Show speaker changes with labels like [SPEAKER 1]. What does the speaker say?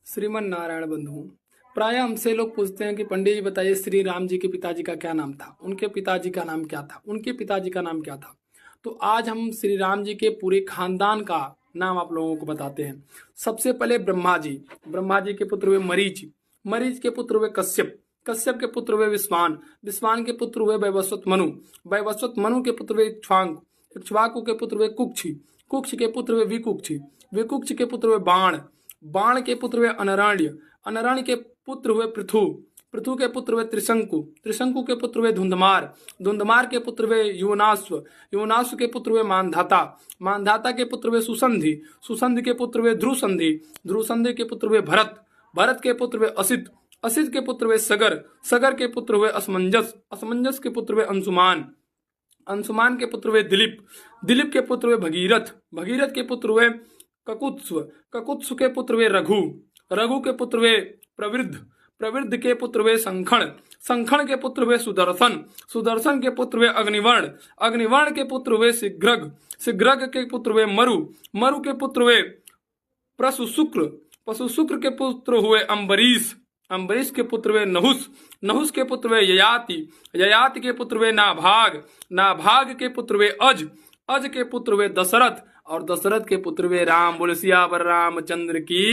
[SPEAKER 1] श्रीमन नारायण बंधु। प्राय हमसे लोग पूछते हैं कि पंडित जी बताइए श्री राम जी के पिताजी का क्या नाम था, उनके पिताजी का नाम क्या था, उनके पिताजी का नाम क्या था। तो आज हम श्री राम जी के पूरे खानदान का नाम आप लोगों को बताते हैं। सबसे पहले ब्रह्मा जी। ब्रह्मा जी के पुत्र हुए मरीच। मरीच के पुत्र हुए कश्यप। कश्यप के पुत्र हुए विश्वान। विश्वान के पुत्र हुए वैवस्वत मनु। वैवस्वत मनु के पुत्र हुए इक्ष्वाकु। इक्ष्वाकु के पुत्र हुए कुक्षी। कुक्ष के पुत्र हुए विकुक्षी। विकुक्ष के पुत्र हुए बाण। बाण के पुत्र हुए अनरण्य। अनरण्य के पुत्र हुए पृथु। पृथु के पुत्र हुए त्रिशंकु। त्रिशंकु के पुत्र हुए धुंधमार। धुंधमार के पुत्र हुए युवनाश्व। युवनाश्व के पुत्र हुए मानधाता। मानधाता के पुत्र हुए सुसंधि। सुसंधि के पुत्र हुए ध्रुसंधि। ध्रुसंधि के पुत्र हुए भरत। भरत के पुत्र हुए असित। असित के पुत्र हुए सगर। सगर के पुत्र हुए असमंजस। असमंजस के पुत्र हुए अंशुमान। अंशुमान के पुत्र हुए दिलीप। दिलीप के पुत्र हुए भगीरथ। भगीरथ के पुत्र हुए ककुत्स्व। ककुत्स्व के पुत्र हुए रघु। रघु के पुत्र हुए प्रवृद्ध। प्रवृद्ध के पुत्र हुए संखण। संखण के पुत्र हुए सुदर्शन। सुदर्शन के पुत्र हुए अग्निवर्ण। अग्निवर्ण के पुत्र हुए शीघ्रग। शीघ्रग के पुत्र हुए मरु। मरु के पुत्र हुए प्रसुशुक्र। पशुशुक्र के पुत्र हुए अम्बरीश। अम्बरीश के पुत्र हुए नहुस। नहुस के पुत्र हुए ययाति। ययाति के पुत्र हुए नाभाग। नाभाग के पुत्र हुए अज। अज के पुत्र हुए दशरथ और दशरथ के पुत्र हुए राम। बोले सियावर रामचंद्र की।